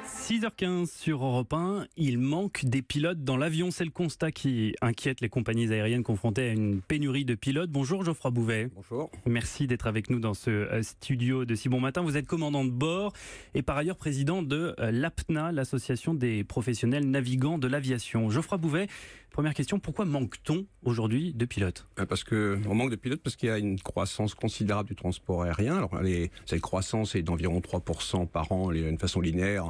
6h15 sur Europe 1, il manque des pilotes dans l'avion. C'est le constat qui inquiète les compagnies aériennes confrontées à une pénurie de pilotes. Bonjour Geoffroy Bouvet. Bonjour. Merci d'être avec nous dans ce studio de Si Bon Matin. Vous êtes commandant de bord et par ailleurs président de l'APNA, l'association des professionnels navigants de l'aviation. Geoffroy Bouvet, première question, pourquoi manque-t-on aujourd'hui de pilotes ? Parce qu'on manque de pilotes parce qu'il y a une croissance considérable du transport aérien. Alors, cette croissance est d'environ 3% par an, d'une façon linéaire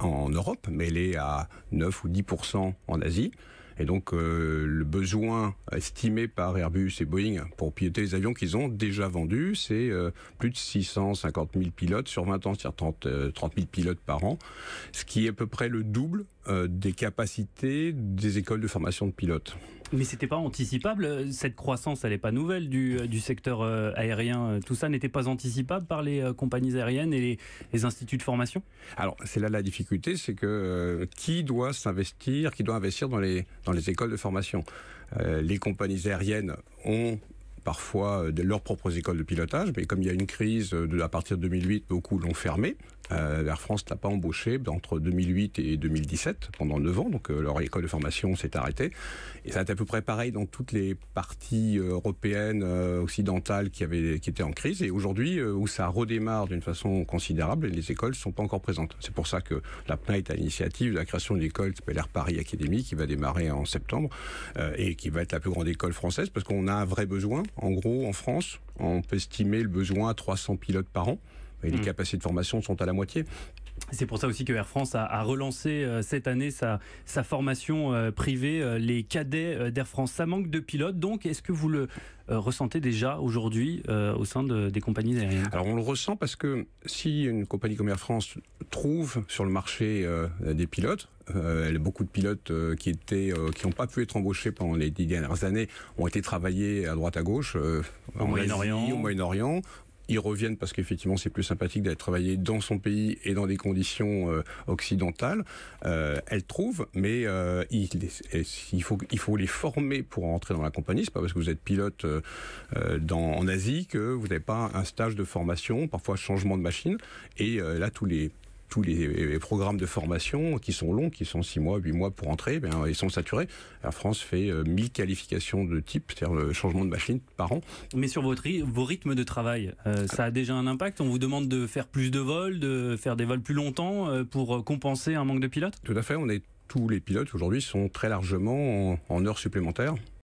en Europe, mais elle est à 9 ou 10% en Asie. Et donc le besoin estimé par Airbus et Boeing pour piloter les avions qu'ils ont déjà vendus, c'est plus de 650 000 pilotes sur 20 ans, c'est-à-dire 30 000 pilotes par an, ce qui est à peu près le double des capacités des écoles de formation de pilotes. Mais c'était pas anticipable, cette croissance, elle n'est pas nouvelle du secteur aérien. Tout ça n'était pas anticipable par les compagnies aériennes et les instituts de formation ? Alors, c'est là la difficulté, c'est que qui doit investir dans les écoles de formation. Les compagnies aériennes ont parfois leurs propres écoles de pilotage, mais comme il y a une crise à partir de 2008, beaucoup l'ont fermé. Air France n'a pas embauché entre 2008 et 2017, pendant 9 ans, donc leur école de formation s'est arrêtée. Et ça a été à peu près pareil dans toutes les parties européennes, occidentales qui étaient en crise. Et aujourd'hui, où ça redémarre d'une façon considérable, les écoles ne sont pas encore présentes. C'est pour ça que l'APNA est à l'initiative de la création d'une école qui s'appelle Air Paris Academy, qui va démarrer en septembre, et qui va être la plus grande école française, parce qu'on a un vrai besoin. En gros, en France, on peut estimer le besoin à 300 pilotes par an. Et les capacités de formation sont à la moitié. C'est pour ça aussi que Air France a relancé cette année sa formation privée, les cadets d'Air France. Ça manque de pilotes, donc est-ce que vous le ressentez déjà aujourd'hui au sein des compagnies aériennes ? Alors on le ressent parce que si une compagnie comme Air France trouve sur le marché des pilotes, beaucoup de pilotes qui n'ont pas pu être embauchés pendant les 10 dernières années ont été travaillés à droite à gauche, au Moyen-Orient. Ils reviennent parce qu'effectivement c'est plus sympathique d'être travaillé dans son pays et dans des conditions occidentales. Elles trouvent, mais il faut les former pour entrer dans la compagnie. C'est pas parce que vous êtes pilote en Asie que vous n'avez pas un stage de formation, parfois changement de machine. Et là tous les programmes de formation qui sont longs, qui sont 6 mois, 8 mois pour entrer, ils sont saturés. Air France fait 1000 qualifications de type, c'est-à-dire le changement de machine par an. Mais sur vos rythmes de travail, ça a déjà un impact ? On vous demande de faire plus de vols, de faire des vols plus longtemps pour compenser un manque de pilotes ? Tout à fait, tous les pilotes aujourd'hui sont très largement en heures supplémentaires.